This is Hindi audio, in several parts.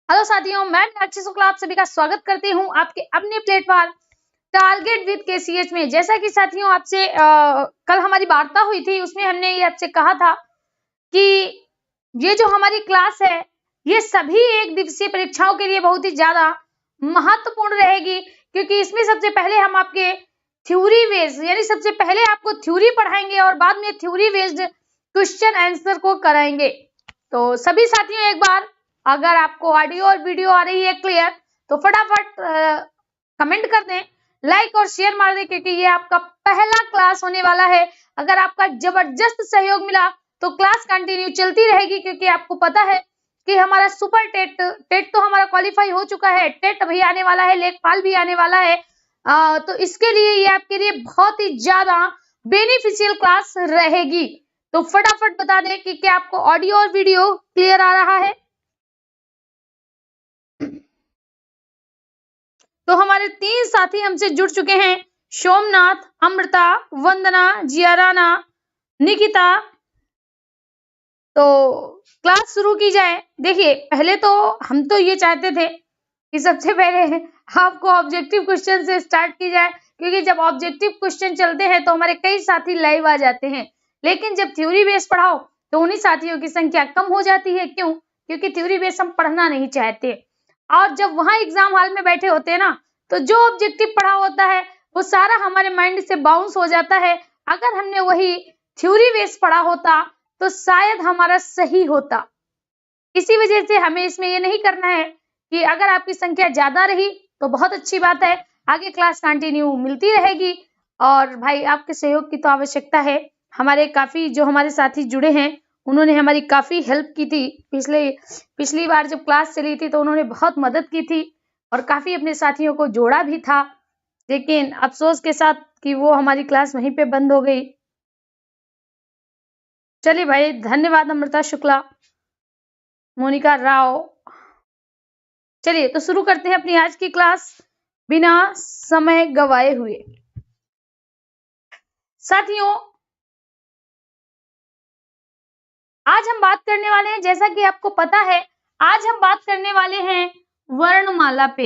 हेलो साथियों, मैं मीनाक्षी शुक्ला आप सभी का स्वागत करती हूं आपके अपने प्लेटफॉर्म टारगेट विद केसीएच में। जैसा कि साथियों आपसे कल हमारी वार्ता हुई थी, उसमें हमने ये आपसे कहा था कि ये जो हमारी क्लास है ये सभी एक दिवसीय परीक्षाओं के लिए बहुत ही ज्यादा महत्वपूर्ण रहेगी, क्योंकि इसमें सबसे पहले हम आपके थ्योरी बेस्ड यानी सबसे पहले आपको थ्योरी पढ़ाएंगे और बाद में थ्योरी बेस्ड क्वेश्चन आंसर को कराएंगे। तो सभी साथियों, एक बार अगर आपको ऑडियो और वीडियो आ रही है क्लियर तो फटाफट कमेंट कर दें, लाइक और शेयर मार दें, क्योंकि ये आपका पहला क्लास होने वाला है। अगर आपका जबरदस्त सहयोग मिला तो क्लास कंटिन्यू चलती रहेगी, क्योंकि आपको पता है कि हमारा सुपर टेट तो हमारा क्वालिफाई हो चुका है, टेट भी आने वाला है, लेखपाल भी आने वाला है। तो इसके लिए ये आपके लिए बहुत ही ज्यादा बेनिफिशियल क्लास रहेगी। तो फटाफट बता दें कि क्या आपको ऑडियो और वीडियो क्लियर आ रहा है। तो हमारे 3 साथी हमसे जुड़ चुके हैं, सोमनाथ, अमृता, वंदना, जियाराना, निकिता। तो क्लास शुरू की जाए। देखिए, पहले तो हम तो ये चाहते थे कि सबसे पहले आपको ऑब्जेक्टिव क्वेश्चन से स्टार्ट की जाए, क्योंकि जब ऑब्जेक्टिव क्वेश्चन चलते हैं तो हमारे कई साथी लाइव आ जाते हैं। लेकिन जब थ्योरी बेस पढ़ाओ तो उन्हीं साथियों की संख्या कम हो जाती है। क्यों? क्योंकि थ्योरी बेस हम पढ़ना नहीं चाहते, और जब वहां एग्जाम हॉल में बैठे होते हैं ना, तो जो ऑब्जेक्टिव पढ़ा होता है वो सारा हमारे माइंड से बाउंस हो जाता है। अगर हमने वही थ्योरी बेस पढ़ा होता तो शायद हमारा सही होता। इसी वजह से हमें इसमें ये नहीं करना है कि अगर आपकी संख्या ज्यादा रही तो बहुत अच्छी बात है, आगे क्लास कंटिन्यू मिलती रहेगी। और भाई आपके सहयोग की तो आवश्यकता है। हमारे काफी जो हमारे साथी जुड़े हैं उन्होंने हमारी काफी हेल्प की थी। पिछली बार जब क्लास चली थी तो उन्होंने बहुत मदद की थी और काफी अपने साथियों को जोड़ा भी था। लेकिन अफसोस के साथ कि वो हमारी क्लास वहीं पे बंद हो गई। चलिए भाई, धन्यवाद अमृता शुक्ला, मोनिका राव। चलिए तो शुरू करते हैं अपनी आज की क्लास बिना समय गवाए हुए। साथियों, आज हम बात करने वाले हैं, जैसा कि आपको पता है, आज हम बात करने वाले हैं वर्णमाला पे।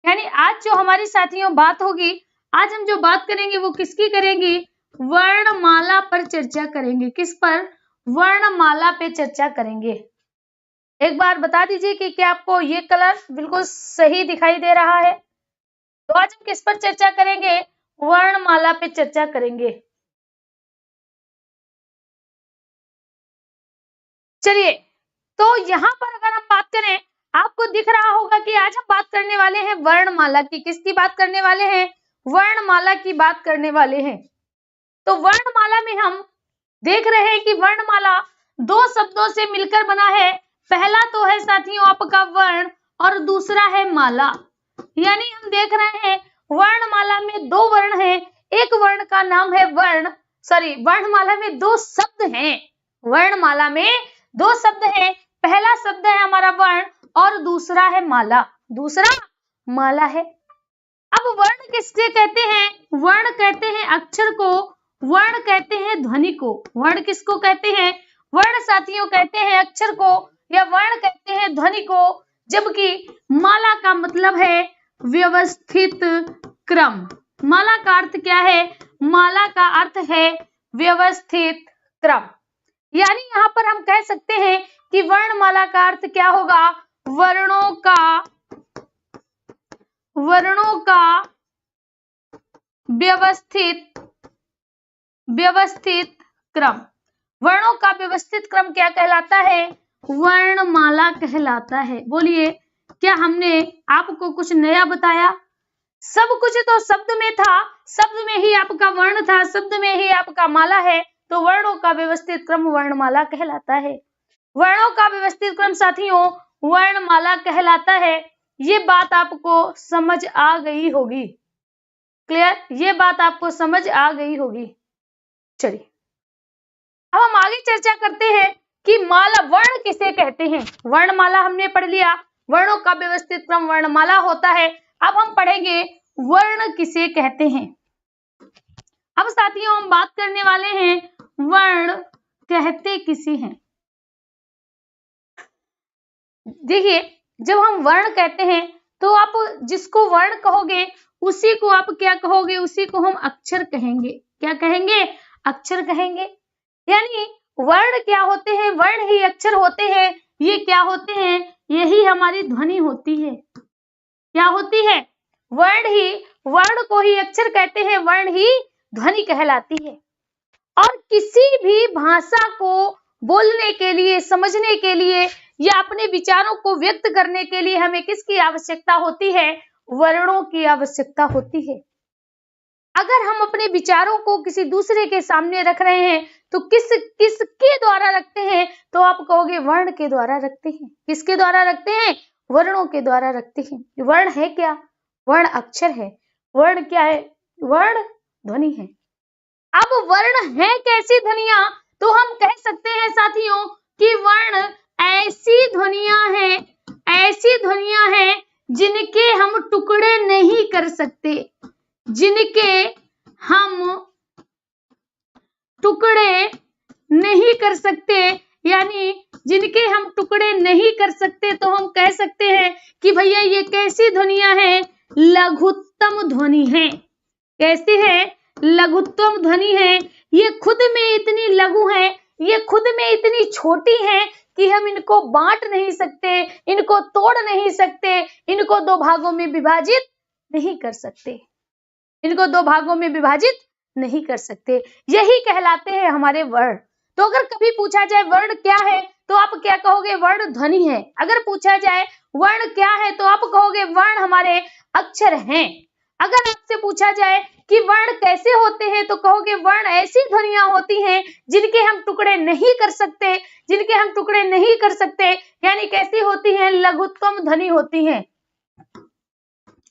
यानी आज जो हमारी साथियों बात होगी, आज हम जो बात करेंगे वो किसकी करेंगे? वर्णमाला पर चर्चा करेंगे। किस पर? वर्णमाला पे चर्चा करेंगे। एक बार बता दीजिए कि क्या आपको ये कलर बिल्कुल सही दिखाई दे रहा है? तो आज हम किस पर चर्चा करेंगे? वर्णमाला पे चर्चा करेंगे। चलिए, तो यहाँ पर अगर हम बात करें, आपको दिख रहा होगा कि आज हम बात करने वाले हैं वर्णमाला की। किसकी बात करने वाले हैं? वर्णमाला की बात करने वाले हैं। तो वर्णमाला में हम देख रहे हैं कि वर्णमाला 2 शब्दों से मिलकर बना है। पहला तो है साथियों आपका वर्ण और दूसरा है माला। यानी हम देख रहे हैं वर्णमाला में 2 वर्ण हैं। एक वर्ण का नाम है वर्णमाला में 2 शब्द हैं। वर्णमाला में 2 शब्द हैं। पहला शब्द है हमारा वर्ण और दूसरा है माला। दूसरा माला है। अब वर्ण किससे कहते हैं? वर्ण कहते हैं अक्षर को, वर्ण कहते हैं ध्वनि को। वर्ण किसको कहते हैं? वर्ण साथियों कहते हैं अक्षर को, या वर्ण कहते हैं ध्वनि को। जबकि माला का मतलब है व्यवस्थित क्रम। माला का अर्थ क्या है? माला का अर्थ है व्यवस्थित क्रम। यानी यहाँ पर हम कह सकते हैं कि वर्णमाला का अर्थ क्या होगा? वर्णों का व्यवस्थित क्रम। वर्णों का व्यवस्थित क्रम क्या कहलाता है? वर्णमाला कहलाता है। बोलिए, क्या हमने आपको कुछ नया बताया? सब कुछ तो शब्द में था, शब्द में ही आपका वर्ण था, शब्द में ही आपका माला है। तो वर्णों का व्यवस्थित क्रम वर्णमाला कहलाता है। वर्णों का व्यवस्थित क्रम साथियों वर्णमाला कहलाता है। ये बात आपको समझ आ गई होगी। क्लियर? ये बात आपको समझ आ गई होगी। चलिए, अब हम आगे चर्चा करते हैं कि माला वर्ण किसे कहते हैं। वर्णमाला हमने पढ़ लिया, वर्णों का व्यवस्थित क्रम वर्णमाला होता है। अब हम पढ़ेंगे वर्ण किसे कहते हैं। अब साथियों हम बात करने वाले हैं वर्ण कहते किसे हैं। देखिए, जब हम वर्ण कहते हैं तो आप जिसको वर्ण कहोगे उसी को आप क्या कहोगे, उसी को हम अक्षर कहेंगे। क्या कहेंगे? अक्षर कहेंगे। यानी वर्ण क्या होते हैं? वर्ण ही अक्षर होते हैं। ये क्या होते हैं? यही हमारी ध्वनि होती है। क्या होती है? वर्ण को ही अक्षर कहते हैं, वर्ण ही ध्वनि कहलाती है। और किसी भी भाषा को बोलने के लिए, समझने के लिए या अपने विचारों को व्यक्त करने के लिए हमें किसकी आवश्यकता होती है? वर्णों की आवश्यकता होती है। अगर हम अपने विचारों को किसी दूसरे के सामने रख रहे हैं तो किसके द्वारा रखते हैं? तो आप कहोगे वर्ण के द्वारा रखते हैं। किसके द्वारा रखते हैं? वर्णों के द्वारा रखते हैं। वर्ण है क्या? वर्ण अक्षर है। वर्ण क्या है? वर्ण ध्वनि है। अब वर्ण है कैसी ध्वनियां? तो हम कह सकते हैं साथियों कि वर्ण ऐसी ध्वनियां हैं जिनके हम टुकड़े नहीं कर सकते, जिनके हम टुकड़े नहीं कर सकते। यानी जिनके हम टुकड़े नहीं कर सकते तो हम कह सकते हैं कि भैया ये कैसी ध्वनियां हैं? लघुत्तम ध्वनि है। कैसी है? लघुत्तम ध्वनि है। ये खुद में इतनी लघु है, ये खुद में इतनी छोटी है कि हम इनको बांट नहीं सकते, इनको तोड़ नहीं सकते, इनको दो भागों में विभाजित नहीं कर सकते, इनको दो भागों में विभाजित नहीं कर सकते। यही कहलाते हैं हमारे वर्ण। तो अगर कभी पूछा जाए वर्ण क्या है तो आप क्या कहोगे? वर्ण ध्वनि है। अगर पूछा जाए वर्ण क्या है तो आप कहोगे वर्ण हमारे अक्षर हैं। अगर आपसे पूछा जाए कि वर्ण कैसे होते हैं तो कहोगे वर्ण ऐसी ध्वनियां होती हैं जिनके हम टुकड़े नहीं कर सकते, जिनके हम टुकड़े नहीं कर सकते। यानी कैसी होती हैं? लघुत्तम ध्वनि होती हैं।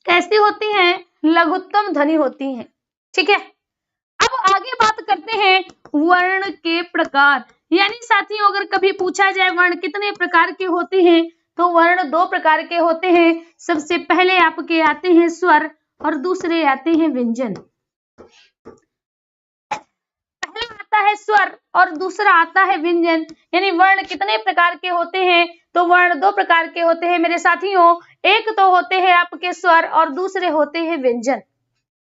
कैसी होती हैं? लघुत्तम ध्वनि होती हैं। ठीक है, अब आगे बात करते हैं वर्ण के प्रकार। यानी साथियों अगर कभी पूछा जाए वर्ण कितने प्रकार के होते हैं तो वर्ण दो प्रकार के होते हैं। सबसे पहले आपके आते हैं स्वर और दूसरे आते हैं व्यंजन। पहला आता है स्वर और दूसरा आता है व्यंजन। यानी वर्ण कितने प्रकार के होते हैं तो वर्ण दो प्रकार के होते हैं मेरे साथियों। एक तो होते हैं आपके स्वर और दूसरे होते हैं व्यंजन।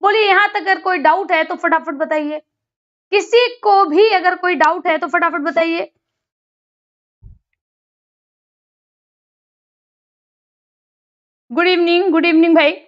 बोलिए यहां तक अगर कोई डाउट है तो फटाफट बताइए। किसी को भी अगर कोई डाउट है तो फटाफट बताइए। गुड इवनिंग भाई।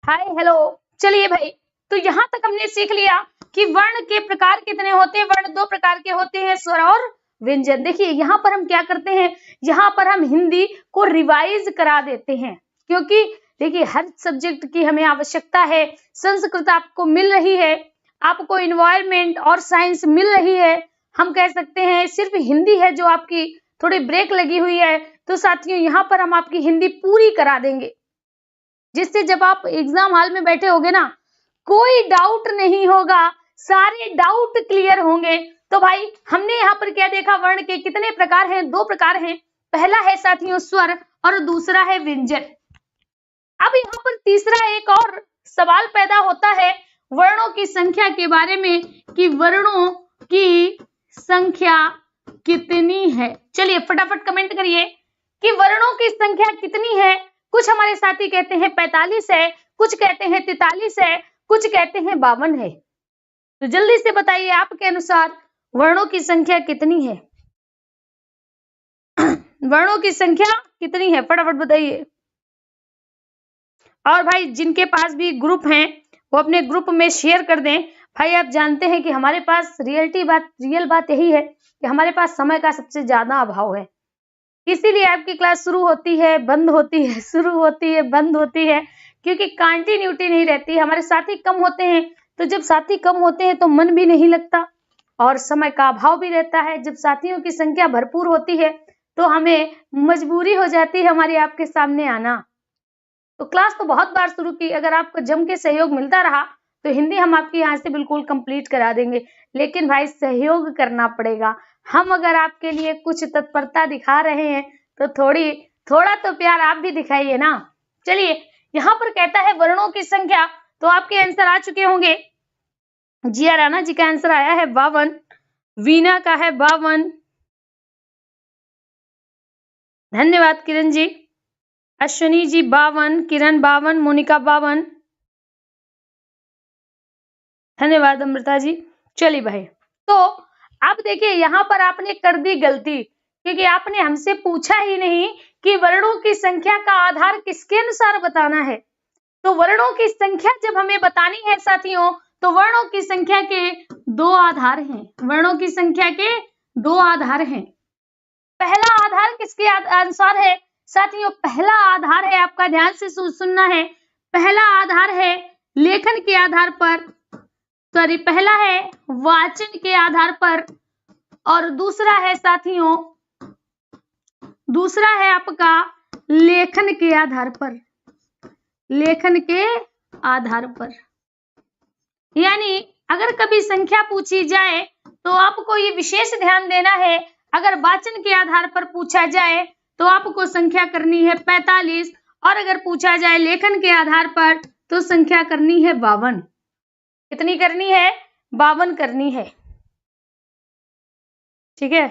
Hi hello. चलिए भाई, तो यहाँ तक हमने सीख लिया कि वर्ण के प्रकार कितने होते हैं। वर्ण दो प्रकार के होते हैं, स्वर और व्यंजन। देखिए यहाँ पर हम क्या करते हैं, यहाँ पर हम हिंदी को रिवाइज करा देते हैं, क्योंकि देखिए हर सब्जेक्ट की हमें आवश्यकता है। संस्कृत आपको मिल रही है, आपको इन्वायरमेंट और साइंस मिल रही है। हम कह सकते हैं सिर्फ हिंदी है जो आपकी थोड़ी ब्रेक लगी हुई है। तो साथियों यहाँ पर हम आपकी हिंदी पूरी करा देंगे, जिससे जब आप एग्जाम हॉल में बैठे होगे ना, कोई डाउट नहीं होगा, सारे डाउट क्लियर होंगे। तो भाई हमने यहाँ पर क्या देखा? वर्ण के कितने प्रकार हैं? दो प्रकार हैं। पहला है साथियों स्वर और दूसरा है व्यंजन। अब यहाँ पर तीसरा एक और सवाल पैदा होता है वर्णों की संख्या के बारे में कि वर्णों की संख्या कितनी है। चलिए फटाफट कमेंट करिए कि वर्णों की संख्या कितनी है। कुछ हमारे साथी कहते हैं 45 है, कुछ कहते हैं 43 है, कुछ कहते हैं 52 है। तो जल्दी से बताइए आपके अनुसार वर्णों की संख्या कितनी है? वर्णों की संख्या कितनी है? फटाफट बताइए। और भाई जिनके पास भी ग्रुप हैं वो अपने ग्रुप में शेयर कर दें। भाई आप जानते हैं कि हमारे पास रियल बात यही है कि हमारे पास समय का सबसे ज्यादा अभाव है, इसीलिए आपकी क्लास शुरू होती है बंद होती है, शुरू होती है बंद होती है, क्योंकि कंटिन्यूटी नहीं रहती। हमारे साथी कम होते हैं, तो जब साथी कम होते हैं तो मन भी नहीं लगता और समय का अभाव भी रहता है। जब साथियों की संख्या भरपूर होती है तो हमें मजबूरी हो जाती है हमारी आपके सामने आना। तो क्लास तो बहुत बार शुरू की, अगर आपको जम के सहयोग मिलता रहा तो हिंदी हम आपकी यहाँ से बिल्कुल कंप्लीट करा देंगे। लेकिन भाई सहयोग करना पड़ेगा। हम अगर आपके लिए कुछ तत्परता दिखा रहे हैं तो थोड़ा तो प्यार आप भी दिखाइए ना। चलिए यहाँ पर कहता है वर्णों की संख्या, तो आपके आंसर आ चुके होंगे। जिया राणा जी का आंसर आया है 52। वीना का है 52। धन्यवाद किरण जी। अश्विनी जी 52, किरण 52, मोनिका 52। धन्यवाद अमृता जी। चलिए भाई, तो अब देखिए यहाँ पर आपने कर दी गलती, क्योंकि आपने हमसे पूछा ही नहीं कि वर्णों की संख्या का आधार किसके अनुसार बताना है। तो वर्णों की संख्या जब हमें बतानी है साथियों, तो वर्णों की संख्या के दो आधार हैं। वर्णों की संख्या के दो आधार हैं। पहला आधार किसके अनुसार है साथियों? पहला आधार है, आपका ध्यान से सुनना है, पहला आधार है लेखन के आधार पर, सॉरी पहला है वाचन के आधार पर, और दूसरा है साथियों, दूसरा है आपका लेखन के आधार पर, लेखन के आधार पर। यानी अगर कभी संख्या पूछी जाए तो आपको ये विशेष ध्यान देना है, अगर वाचन के आधार पर पूछा जाए तो आपको संख्या करनी है 45, और अगर पूछा जाए लेखन के आधार पर तो संख्या करनी है 52। कितनी करनी है? 52 करनी है। ठीक है,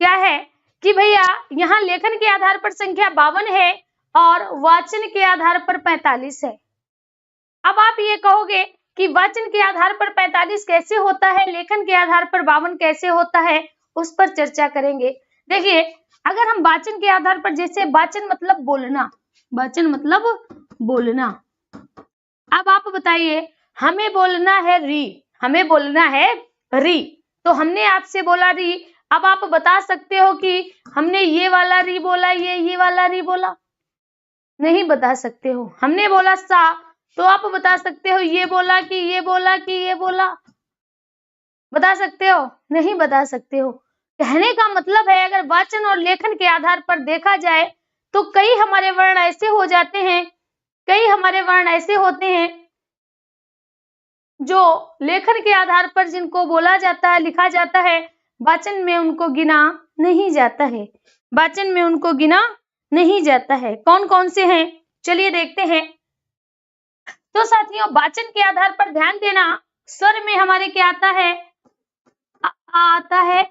क्या है कि भैया यहाँ लेखन के आधार पर संख्या 52 है और वाचन के आधार पर 45 है। अब आप ये कहोगे कि वाचन के आधार पर 45 कैसे होता है, लेखन के आधार पर 52 कैसे होता है, उस पर चर्चा करेंगे। देखिए, अगर हम वाचन के आधार पर, जैसे वाचन मतलब बोलना, वाचन मतलब बोलना। अब आप बताइए, हमें बोलना है री, हमें बोलना है री, तो हमने आपसे बोला री। अब आप बता सकते हो कि हमने ये वाला री बोला, ये वाला री बोला? नहीं बता सकते हो। हमने बोला सा, तो आप बता सकते हो ये बोला कि ये बोला कि ये बोला? बता सकते हो? नहीं बता सकते हो। कहने का मतलब है, अगर वाचन और लेखन के आधार पर देखा जाए तो कई हमारे वर्ण ऐसे हो जाते हैं, कई हमारे वर्ण ऐसे होते हैं जो लेखन के आधार पर जिनको बोला जाता है, लिखा जाता है, वाचन में उनको गिना नहीं जाता है, वाचन में उनको गिना नहीं जाता है। कौन कौन से हैं, चलिए देखते हैं। तो साथियों, वाचन के आधार पर ध्यान देना, स्वर में हमारे क्या आता है? आ आता है,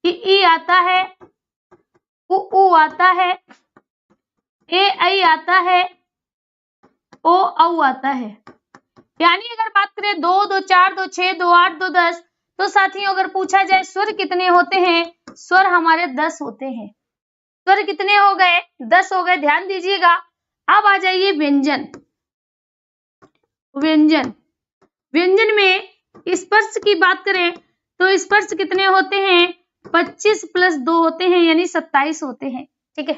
ई आता है, उ आता है, ए ऐ आता है, ओ औ आता है। यानी अगर बात करें 2, 2, 4, 2, 6, 2, 8, 2, 10, तो साथियों अगर पूछा जाए स्वर कितने होते हैं, स्वर हमारे 10 होते हैं। स्वर कितने हो गए? 10 हो गए। ध्यान दीजिएगा। अब आ जाइए व्यंजन। व्यंजन, व्यंजन में स्पर्श की बात करें तो स्पर्श कितने होते हैं? 25 + 2 होते हैं, यानी 27 होते हैं। ठीक है,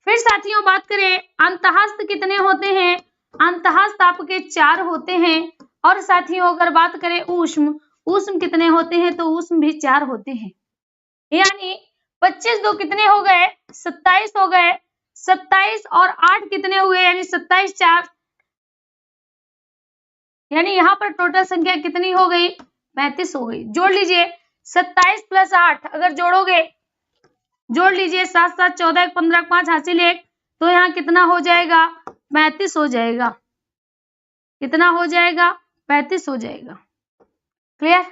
फिर साथियों बात करें अंतःस्थ कितने होते हैं? अंतःस्थ आपके 4 होते हैं। और साथियों अगर बात करें ऊष्म, ऊष्म कितने होते हैं? तो ऊष्म भी 4 होते हैं। यानी 25 2 कितने हो गए? 27 हो गए। 27 और 8 कितने हुए? यानी 27 4, यानी यहाँ पर टोटल संख्या कितनी हो गई? 35 हो गई। जोड़ लीजिए, 27 + 8 अगर जोड़ोगे, जोड़ लीजिए, 7 7 14 15 5 हासिल 1, तो यहाँ कितना हो जाएगा? 35 हो जाएगा। कितना हो जाएगा? 35 हो जाएगा। क्लियर?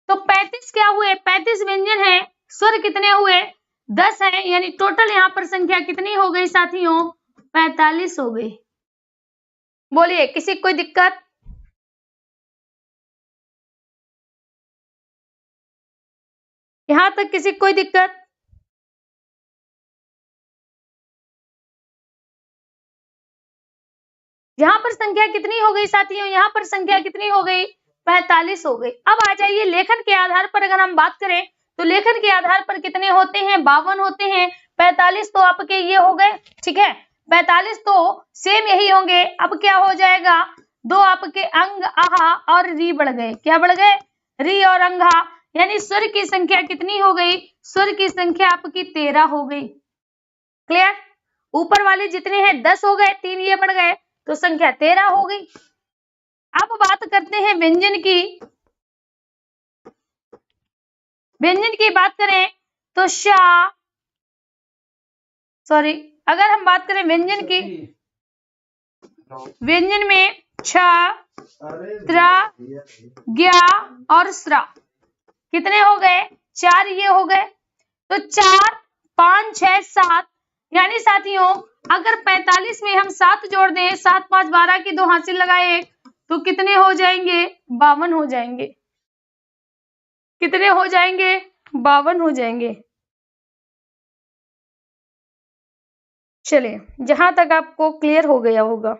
तो 35 क्या हुए? 35 व्यंजन है। स्वर कितने हुए? 10 है, यानी टोटल यहाँ पर संख्या कितनी हो गई साथियों? 45 हो गई। बोलिए, किसी कोई दिक्कत? यहां तक किसी कोई दिक्कत? यहाँ पर संख्या कितनी हो गई साथियों? यहाँ पर संख्या कितनी हो गई? 45 हो गई। अब आ जाइए लेखन के आधार पर अगर हम बात करें तो लेखन के आधार पर कितने होते हैं? 52 होते हैं। 45 तो आपके ये हो गए। ठीक है, 45 तो सेम यही होंगे। अब क्या हो जाएगा? 2 आपके अंग, आहा और री बढ़ गए। क्या बढ़ गए? री और अंगा। यानी स्वर की संख्या कितनी हो गई? स्वर की संख्या आपकी 13 हो गई। क्लियर? ऊपर वाले जितने हैं 10 हो गए, 3 ये बढ़ गए, तो संख्या 13 हो गई। अब बात करते हैं व्यंजन की। व्यंजन की बात करें तो शा, सॉरी, अगर हम बात करें व्यंजन की, व्यंजन में छ, त्रा, ज्ञा और स्रा। कितने हो गए? 4 ये हो गए। तो 4, 5, 6, 7, यानी साथियों अगर 45 में हम 7 जोड़ दें, 7, 5, 12 की 2 हासिल लगाए तो कितने हो जाएंगे? 52 हो जाएंगे। कितने हो जाएंगे? 52 हो जाएंगे। चलिए, जहां तक आपको क्लियर हो गया होगा।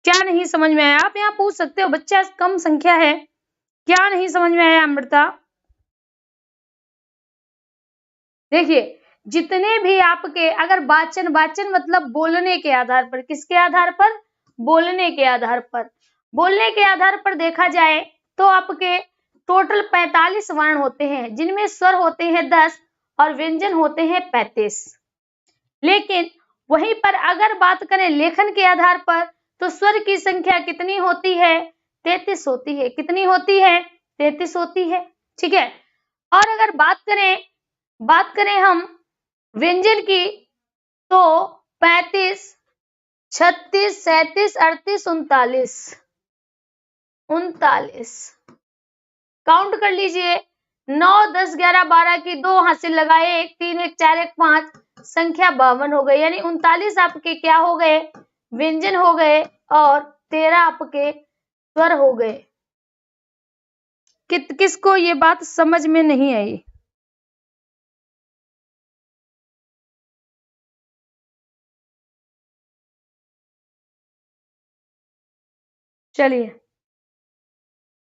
क्या नहीं समझ में आया? आप यहाँ पूछ सकते हो, बच्चा कम संख्या है, क्या नहीं समझ में आया अमृता? देखिए, जितने भी आपके अगर वाचन मतलब बोलने के आधार पर, किसके आधार पर? बोलने के आधार पर। बोलने के आधार पर देखा जाए तो आपके टोटल 45 वर्ण होते हैं, जिनमें स्वर होते हैं 10 और व्यंजन होते हैं 35। लेकिन वहीं पर अगर बात करें लेखन के आधार पर तो स्वर की संख्या कितनी होती है? 33 होती है। कितनी होती है? 33 होती है। ठीक है। और अगर बात करें हम व्यंजन की तो 35, 36, 37, 38, 39 काउंट कर लीजिए। 9, 10, 11, 12 की 2 हासिल लगाए, 1, 3, 1, 4, 1, 5, संख्या 52 हो गई। यानी 39 आपके क्या हो गए? व्यंजन हो गए और 13 आपके स्वर हो गए। किसको ये बात समझ में नहीं आई? चलिए,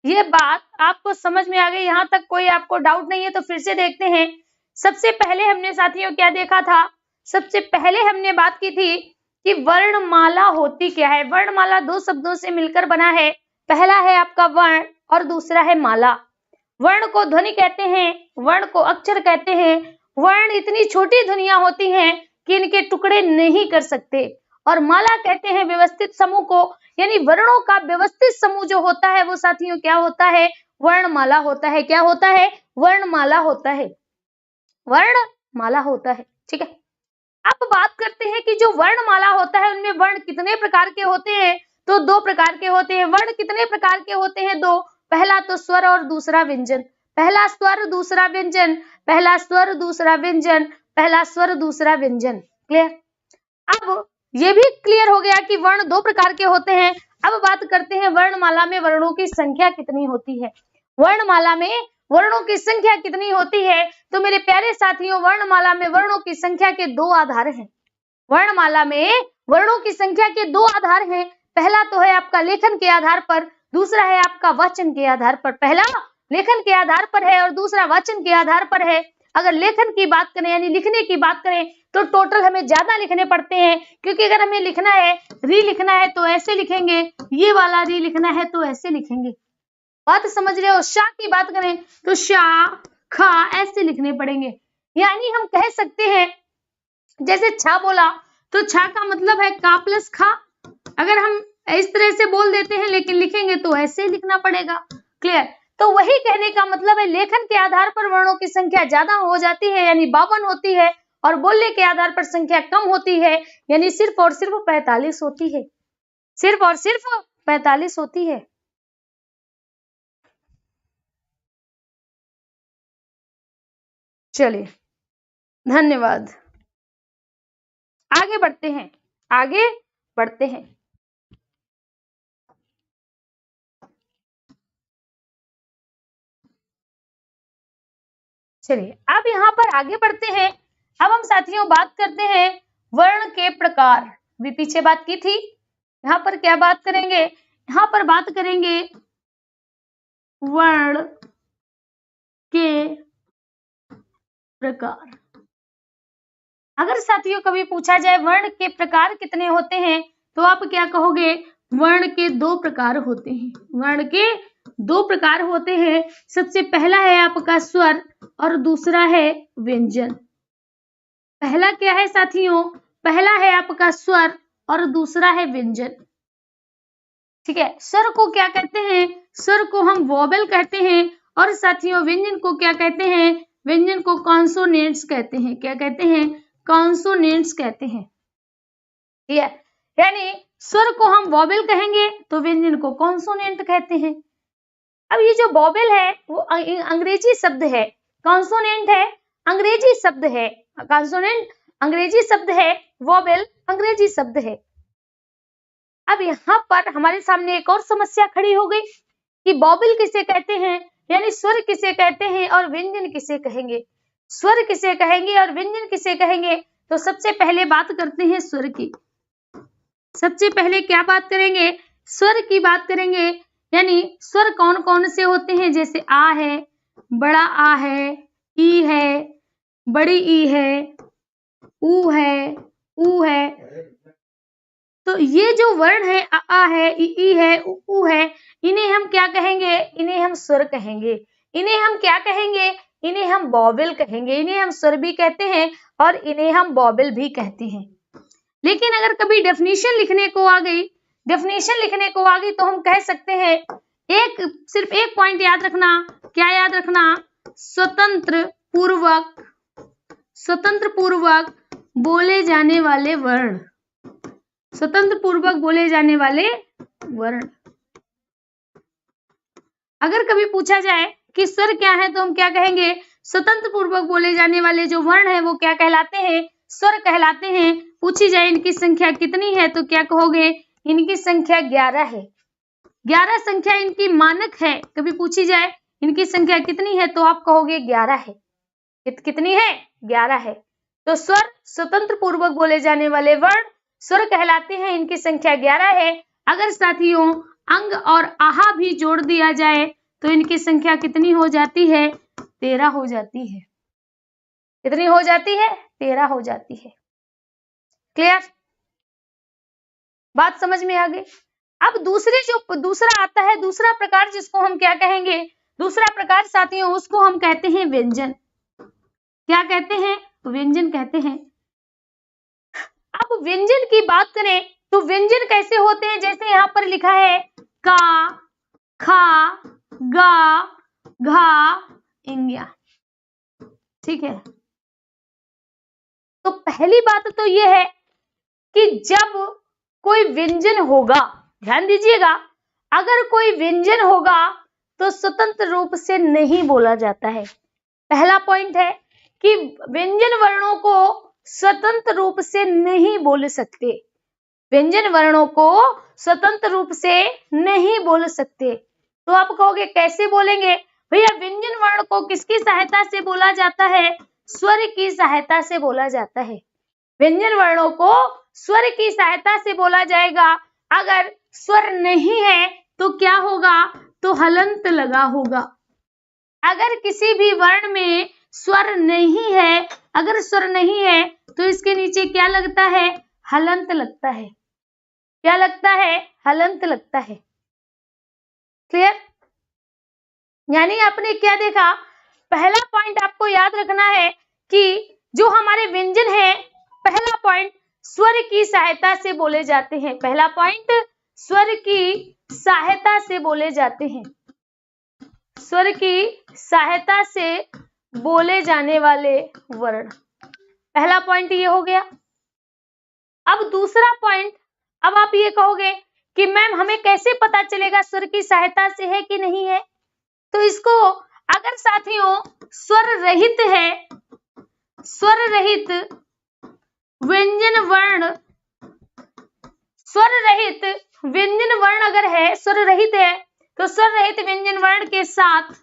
ये बात आपको समझ में आ गई, यहां तक कोई आपको डाउट नहीं है तो फिर से देखते हैं। सबसे पहले हमने साथियों क्या देखा था? सबसे पहले हमने बात की थी कि वर्णमाला होती क्या है। वर्णमाला 2 शब्दों से मिलकर बना है। पहला है आपका वर्ण और दूसरा है माला। वर्ण को ध्वनि कहते हैं, वर्ण को अक्षर कहते हैं। वर्ण इतनी छोटी ध्वनियां होती हैं कि इनके टुकड़े नहीं कर सकते। और माला कहते हैं व्यवस्थित समूह को, यानी वर्णों का व्यवस्थित समूह जो होता है वो साथियों क्या होता है? वर्णमाला होता है। क्या होता है? वर्णमाला होता है। वर्णमाला होता है। ठीक है। अब बात करते हैं कि जो वर्णमाला होता है उनमें वर्ण कितने प्रकार के होते हैं? तो 2 प्रकार के होते हैं। वर्ण कितने प्रकार के होते हैं? 2। पहला तो स्वर और दूसरा व्यंजन। पहला स्वर दूसरा व्यंजन, पहला स्वर दूसरा व्यंजन, पहला स्वर दूसरा व्यंजन। क्लियर? अब ये भी क्लियर हो गया कि वर्ण 2 प्रकार के होते हैं। अब बात करते हैं वर्णमाला में वर्णों की संख्या कितनी होती है। वर्णमाला में वर्णों की संख्या कितनी होती है? तो मेरे प्यारे साथियों, वर्णमाला में वर्णों की संख्या के 2 आधार हैं। वर्णमाला में वर्णों की संख्या के 2 आधार हैं। पहला तो है आपका लेखन के आधार पर, दूसरा है आपका वाचन के आधार पर। पहला लेखन के आधार पर है और दूसरा वाचन के आधार पर है। अगर लेखन की बात करें यानी लिखने की बात करें तो टोटल हमें ज्यादा लिखने पड़ते हैं, क्योंकि अगर हमें लिखना है, री लिखना है तो ऐसे लिखेंगे, ये वाला री लिखना है तो ऐसे लिखेंगे। बात समझ रहे हो? शा की बात करें तो शा, खा ऐसे लिखने पड़ेंगे। यानी हम कह सकते हैं, जैसे छा बोला तो छा का मतलब है का प्लस खा। अगर हम इस तरह से बोल देते हैं लेकिन लिखेंगे तो ऐसे ही लिखना पड़ेगा। क्लियर? तो वही कहने का मतलब है, लेखन के आधार पर वर्णों की संख्या ज्यादा हो जाती है यानी 52 होती है, और बोलने के आधार पर संख्या कम होती है यानी सिर्फ और सिर्फ 45 होती है। सिर्फ और सिर्फ 45 होती है। चलिए, धन्यवाद। आगे बढ़ते हैं, आगे बढ़ते हैं। चलिए, अब यहाँ पर आगे बढ़ते हैं। अब हम साथियों बात करते हैं वर्ण के प्रकार। भी पीछे बात की थी, यहाँ पर क्या बात करेंगे? यहाँ पर बात करेंगे वर्ण के प्रकार। अगर साथियों कभी पूछा जाए वर्ण के प्रकार कितने होते हैं तो आप क्या कहोगे? वर्ण के 2 प्रकार होते हैं। वर्ण के 2 प्रकार होते हैं। सबसे पहला है आपका स्वर और दूसरा है व्यंजन। पहला क्या है साथियों? पहला है आपका स्वर और दूसरा है व्यंजन। ठीक है। स्वर को क्या कहते हैं? स्वर को हम वोवेल कहते हैं, और साथियों व्यंजन को क्या कहते हैं? व्यंजन को कॉन्सोनेंट्स कहते हैं। क्या कहते हैं? कॉन्सोनेंट्स कहते हैं। ठीक है। यानी स्वर को हम वॉवेल कहेंगे तो व्यंजन को कॉन्सोनेंट कहते हैं। अब ये जो वॉवेल है वो अंग्रेजी शब्द है, कॉन्सोनेंट है अंग्रेजी शब्द है, कॉन्सोनेंट अंग्रेजी शब्द है, वॉवेल अंग्रेजी शब्द है। अब यहाँ पर हमारे सामने एक और समस्या खड़ी हो गई कि वॉवेल किसे कहते हैं, यानी स्वर किसे कहते हैं और व्यंजन किसे कहेंगे, स्वर किसे कहेंगे और व्यंजन किसे कहेंगे। तो सबसे पहले बात करते हैं स्वर की। सबसे पहले क्या बात करेंगे, स्वर की बात करेंगे, यानी स्वर कौन कौन से होते हैं, जैसे आ है, बड़ा आ है, ई है, बड़ी ई है, ऊ है, ऊ है। तो ये जो वर्ण है आ है, ई है, ऊ है, इन्हें हम क्या कहेंगे, इन्हें हम स्वर कहेंगे। इन्हें हम क्या कहेंगे, इन्हें हम वॉवेल कहेंगे। इन्हें हम स्वर भी कहते हैं और इन्हें हम वॉवेल भी कहते हैं। लेकिन अगर कभी डेफिनेशन लिखने को आ गई, डेफिनेशन लिखने को आ गई तो हम कह सकते हैं, सिर्फ एक पॉइंट याद रखना, क्या याद रखना, स्वतंत्र पूर्वक बोले जाने वाले वर्ण, स्वतंत्र पूर्वक बोले जाने वाले वर्ण। अगर कभी पूछा जाए कि स्वर क्या है तो हम क्या कहेंगे, स्वतंत्र पूर्वक बोले जाने वाले जो वर्ण है वो क्या कहलाते हैं, स्वर कहलाते हैं। पूछी जाए इनकी संख्या कितनी है तो क्या कहोगे, इनकी संख्या 11 है। 11 संख्या इनकी मानक है। कभी पूछी जाए इनकी संख्या कितनी है तो आप कहोगे 11 है। कितनी है, 11 है। तो स्वर स्वतंत्र पूर्वक बोले जाने वाले वर्ण स्वर कहलाते हैं, इनकी संख्या 11 है। अगर साथियों अंग और आहा भी जोड़ दिया जाए तो इनकी संख्या कितनी हो जाती है, 13 हो जाती है। कितनी हो जाती है, 13 हो जाती है। क्लियर, बात समझ में आ गई। अब दूसरा आता है, दूसरा प्रकार जिसको हम क्या कहेंगे, दूसरा प्रकार साथियों उसको हम कहते हैं व्यंजन। क्या कहते हैं, व्यंजन कहते हैं। अब व्यंजन की बात करें तो व्यंजन कैसे होते हैं, जैसे यहाँ पर लिखा है का, खा, गा, घा, इंगिया। ठीक है, तो पहली बात तो यह है कि जब कोई व्यंजन होगा, ध्यान दीजिएगा, अगर कोई व्यंजन होगा तो स्वतंत्र रूप से नहीं बोला जाता है। पहला पॉइंट है कि व्यंजन वर्णों को स्वतंत्र रूप से नहीं बोल सकते, व्यंजन वर्णों को स्वतंत्र रूप से नहीं बोल सकते। तो आप कहोगे कैसे बोलेंगे, भैया व्यंजन वर्ण को किसकी सहायता से बोला जाता है, स्वर की सहायता से बोला जाता है। व्यंजन वर्णों को स्वर की सहायता से बोला जाएगा। अगर स्वर नहीं है तो क्या होगा, तो हलंत लगा होगा। अगर किसी भी वर्ण में स्वर नहीं है, अगर स्वर नहीं है तो इसके नीचे क्या लगता है, हलंत लगता है। क्या लगता है, हलंत लगता है। क्लियर, यानी आपने क्या देखा, पहला पॉइंट आपको याद रखना है कि जो हमारे व्यंजन है, पहला पॉइंट स्वर की सहायता से बोले जाते हैं। पहला पॉइंट स्वर की सहायता से बोले जाते हैं, स्वर की सहायता से बोले जाने वाले वर्ण। पहला पॉइंट ये हो गया। अब दूसरा पॉइंट, अब आप ये कहोगे कि मैम हमें कैसे पता चलेगा स्वर की सहायता से है कि नहीं है, तो इसको अगर साथियों स्वर रहित है, स्वर रहित व्यंजन वर्ण, स्वर रहित व्यंजन वर्ण अगर है, स्वर रहित है, तो स्वर रहित व्यंजन वर्ण के साथ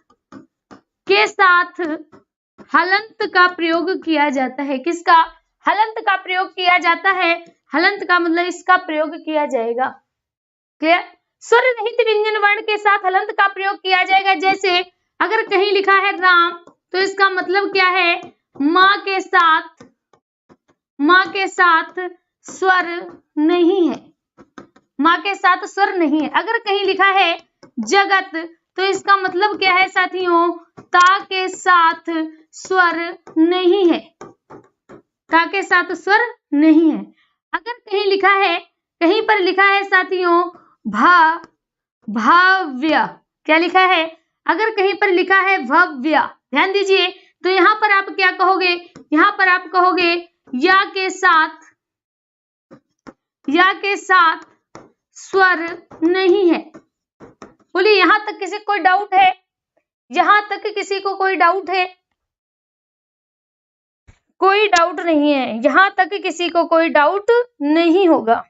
हलंत का प्रयोग किया जाता है। किसका, हलंत का प्रयोग किया जाता है। हलंत का मतलब इसका प्रयोग किया जाएगा। क्लियर, स्वर रहित व्यंजन वर्ण के साथ हलंत का प्रयोग किया जाएगा। जैसे अगर कहीं लिखा है राम तो इसका मतलब क्या है, माँ के साथ स्वर नहीं है, माँ के साथ स्वर नहीं है। अगर कहीं लिखा है जगत तो इसका मतलब क्या है साथियों, ता के साथ स्वर नहीं है, ता के साथ स्वर नहीं है। अगर कहीं लिखा है, कहीं पर लिखा है साथियों भव्य, क्या लिखा है, अगर कहीं पर लिखा है भव्य, ध्यान दीजिए, तो यहाँ पर आप क्या कहोगे, यहाँ पर आप कहोगे या के साथ स्वर नहीं है। बोलिए यहां तक किसी को कोई डाउट है? यहां तक किसी को कोई डाउट है? कोई डाउट नहीं है, यहां तक किसी को कोई डाउट नहीं होगा।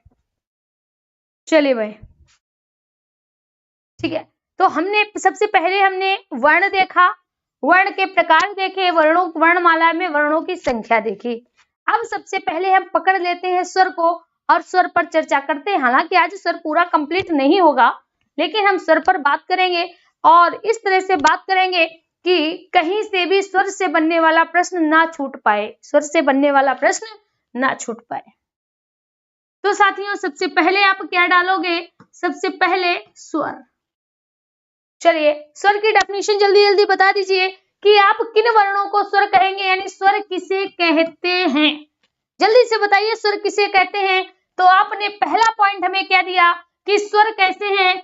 चलिए भाई, ठीक है। तो हमने सबसे पहले हमने वर्ण देखा, वर्ण के प्रकार देखे, वर्णमाला में वर्णों की संख्या देखी। अब सबसे पहले हम पकड़ लेते हैं स्वर को और स्वर पर चर्चा करते हैं। हालांकि आज स्वर पूरा कंप्लीट नहीं होगा, लेकिन हम स्वर पर बात करेंगे और इस तरह से बात करेंगे कि कहीं से भी स्वर से बनने वाला प्रश्न ना छूट पाए, स्वर से बनने वाला प्रश्न ना छूट पाए। तो साथियों सबसे पहले आप क्या डालोगे? सबसे पहले स्वर। चलिए स्वर की डेफिनेशन जल्दी जल्दी बता दीजिए कि आप किन वर्णों को स्वर कहेंगे, यानी स्वर किसे कहते हैं? जल्दी से बताइए स्वर किसे कहते हैं। तो आपने पहला पॉइंट हमें क्या दिया कि स्वर कैसे हैं?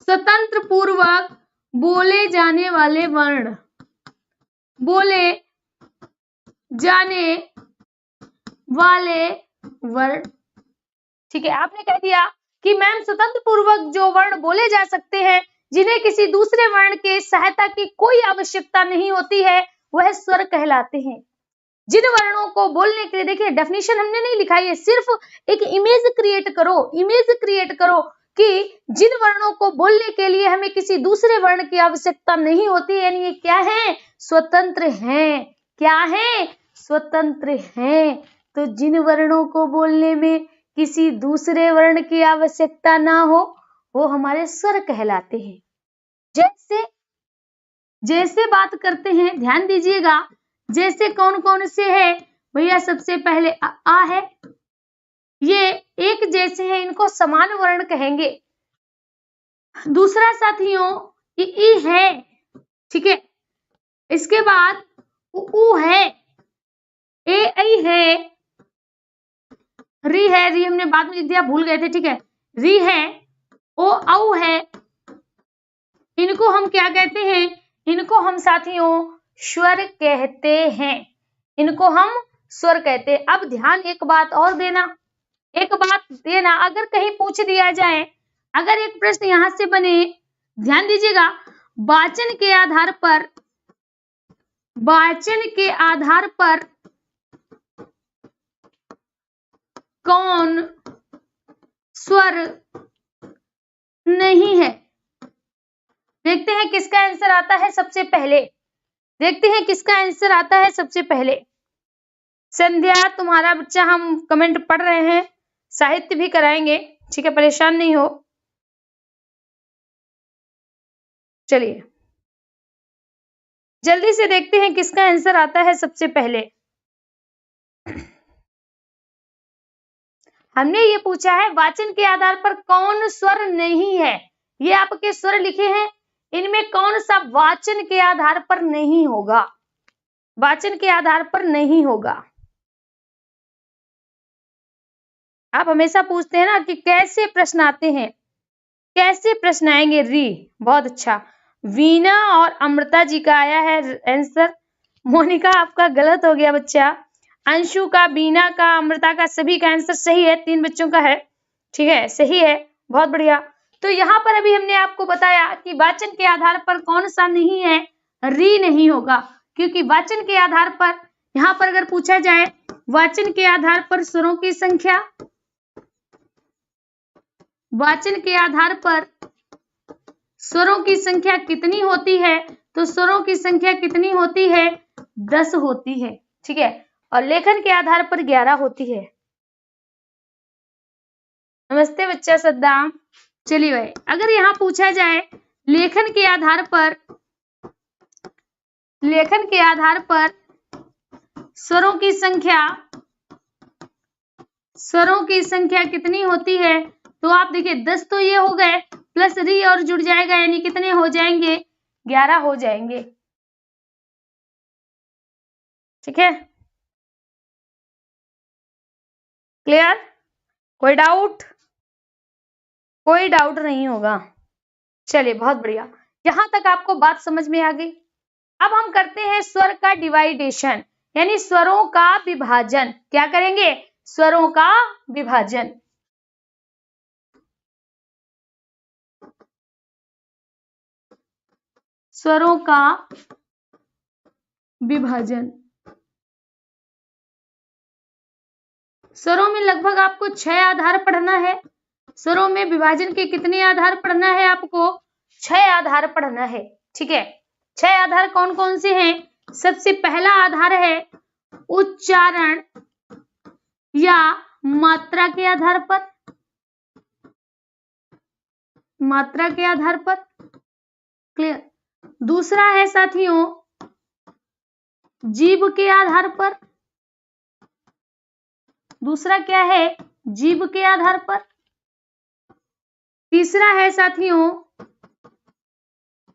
स्वतंत्र पूर्वक बोले जाने वाले वर्ण, बोले जाने वाले वर्ण। ठीक है, आपने कह दिया कि मैम स्वतंत्र पूर्वक जो वर्ण बोले जा सकते हैं, जिन्हें किसी दूसरे वर्ण के सहायता की कोई आवश्यकता नहीं होती है, वह स्वर कहलाते हैं। जिन वर्णों को बोलने के लिए, देखिए डेफिनेशन हमने नहीं लिखा है, सिर्फ एक इमेज क्रिएट करो कि जिन वर्णों को बोलने के लिए हमें किसी दूसरे वर्ण की आवश्यकता नहीं होती है, यानी ये क्या है? स्वतंत्र हैं। क्या है? स्वतंत्र हैं। तो जिन वर्णों को बोलने में किसी दूसरे वर्ण की आवश्यकता ना हो, वो हमारे स्वर कहलाते हैं। जैसे बात करते हैं, ध्यान दीजिएगा, जैसे कौन कौन से है भैया? सबसे पहले आ है, ये एक जैसे हैं, इनको समान वर्ण कहेंगे। दूसरा साथियों ई है, ठीक है। इसके बाद उ है, ए ऐ है, री है, री हमने बाद में लिख दिया, भूल गए थे, ठीक है। री है, ओ औ है, इनको हम क्या कहते हैं? इनको हम साथियों स्वर कहते हैं, इनको हम स्वर कहते हैं। अब ध्यान एक बात और देना, अगर कहीं पूछ दिया जाए, अगर एक प्रश्न यहां से बने, ध्यान दीजिएगा, वाचन के आधार पर कौन स्वर नहीं है? देखते हैं किसका आंसर आता है सबसे पहले, संध्या तुम्हारा बच्चा, हम कमेंट पढ़ रहे हैं, साहित्य भी कराएंगे, ठीक है, परेशान नहीं हो। चलिए जल्दी से देखते हैं किसका आंसर आता है सबसे पहले। हमने ये पूछा है वाचन के आधार पर कौन स्वर नहीं है। ये आपके स्वर लिखे हैं, इनमें कौन सा वाचन के आधार पर नहीं होगा? वाचन के आधार पर नहीं होगा। आप हमेशा पूछते हैं ना कि कैसे प्रश्न आते हैं, कैसे प्रश्न आएंगे? री, बहुत अच्छा। वीना और अमृता जी का आया है आंसर। मोनिका आपका गलत हो गया बच्चा। अंशु का, बीना का, अमृता का, सभी का आंसर सही है, 3 बच्चों का है, ठीक है, सही है, बहुत बढ़िया। तो यहाँ पर अभी हमने आपको बताया कि वाचन के आधार पर कौन सा नहीं है? री नहीं होगा, क्योंकि वाचन के आधार पर, यहाँ पर अगर पूछा जाए वाचन के आधार पर स्वरों की संख्या, वाचन के आधार पर स्वरों की संख्या कितनी होती है? तो स्वरों की संख्या कितनी होती है? 10 होती है, ठीक है, और लेखन के आधार पर 11 होती है। नमस्ते बच्चा सद्दाम। चलिए भाई, अगर यहाँ पूछा जाए लेखन के आधार पर स्वरों की संख्या कितनी होती है? तो आप देखिए 10 तो ये हो गए, प्लस री और जुड़ जाएगा, यानी कितने हो जाएंगे? 11 हो जाएंगे, ठीक है, क्लियर? कोई डाउट नहीं होगा। चलिए बहुत बढ़िया, यहां तक आपको बात समझ में आ गई। अब हम करते हैं स्वर का डिवाइडेशन, यानी स्वरों का विभाजन। क्या करेंगे? स्वरों का विभाजन। स्वरों का विभाजन। स्वरों में लगभग आपको 6 आधार पढ़ना है। स्वरों में विभाजन के कितने आधार पढ़ना है आपको? 6 आधार पढ़ना है। ठीक है, 6 आधार कौन कौन से हैं? सबसे पहला आधार है उच्चारण या मात्रा के आधार पर। मात्रा के आधार पर, क्लियर। दूसरा है साथियों जीभ के आधार पर। दूसरा क्या है? जीभ के आधार पर। तीसरा है साथियों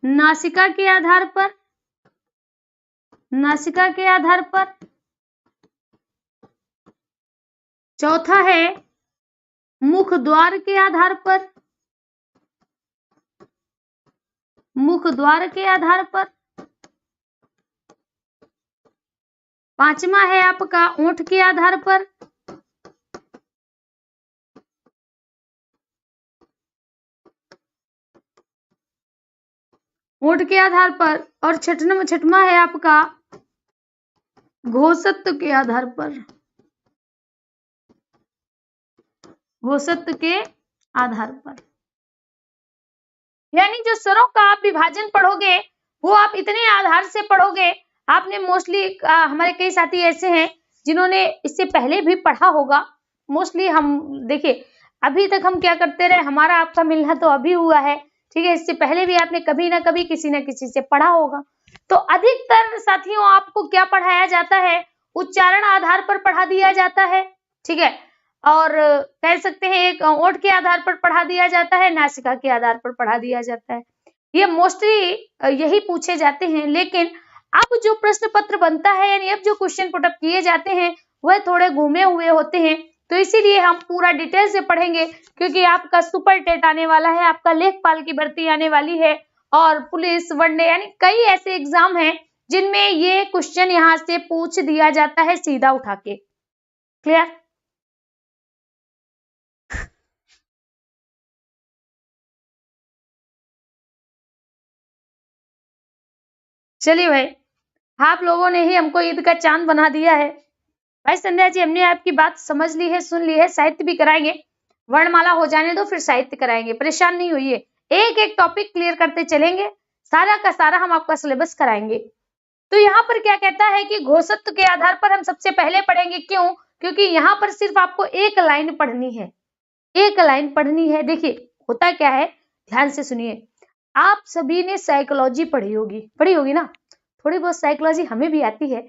नासिका के आधार पर। नासिका के आधार पर। चौथा है मुख द्वार के आधार पर। मुख द्वार के आधार पर। पांचवा है आपका ओंठ के आधार पर। ओंठ के आधार पर। और छठवां है आपका घोषत्व के आधार पर। घोषत्व के आधार पर। यानी जो स्वरों का आप विभाजन पढ़ोगे वो आप इतने आधार से पढ़ोगे। आपने मोस्टली हमारे कई साथी ऐसे हैं जिन्होंने इससे पहले भी पढ़ा होगा। मोस्टली हम देखिए अभी तक हम क्या करते रहे, हमारा आपका मिलना तो अभी हुआ है। ठीक है, इससे पहले भी आपने कभी ना कभी किसी न किसी से पढ़ा होगा। तो अधिकतर साथियों आपको क्या पढ़ाया जाता है? उच्चारण आधार पर पढ़ा दिया जाता है। ठीक है, और कह सकते हैं एक ओंठ के आधार पर पढ़ा दिया जाता है, नासिका के आधार पर पढ़ा दिया जाता है। ये मोस्टली यही पूछे जाते हैं। लेकिन अब जो प्रश्न पत्र बनता है यानी अब जो क्वेश्चन पुटअप किए जाते हैं वह थोड़े घूमे हुए होते हैं। तो इसीलिए हम पूरा डिटेल से पढ़ेंगे क्योंकि आपका सुपर टेट आने वाला है, आपका लेखपाल की भर्ती आने वाली है और पुलिस, वनडे यानी कई ऐसे एग्जाम हैं जिनमें ये क्वेश्चन यहाँ से पूछ दिया जाता है सीधा उठा के। क्लियर? चलिए भाई, आप लोगों ने ही हमको ईद का चांद बना दिया है। भाई संध्या जी, हमने आपकी बात समझ ली है, सुन ली है। साहित्य भी कराएंगे, वर्णमाला हो जाने दो फिर साहित्य कराएंगे, परेशान नहीं होइए। एक एक टॉपिक क्लियर करते चलेंगे, सारा का सारा हम आपका सिलेबस कराएंगे। तो यहाँ पर क्या कहता है कि घोषत्व के आधार पर हम सबसे पहले पढ़ेंगे। क्यों? क्योंकि यहाँ पर सिर्फ आपको एक लाइन पढ़नी है। एक लाइन पढ़नी है। देखिए होता क्या है, ध्यान से सुनिए। आप सभी ने साइकोलॉजी पढ़ी होगी ना? थोड़ी बहुत साइकोलॉजी हमें भी आती है।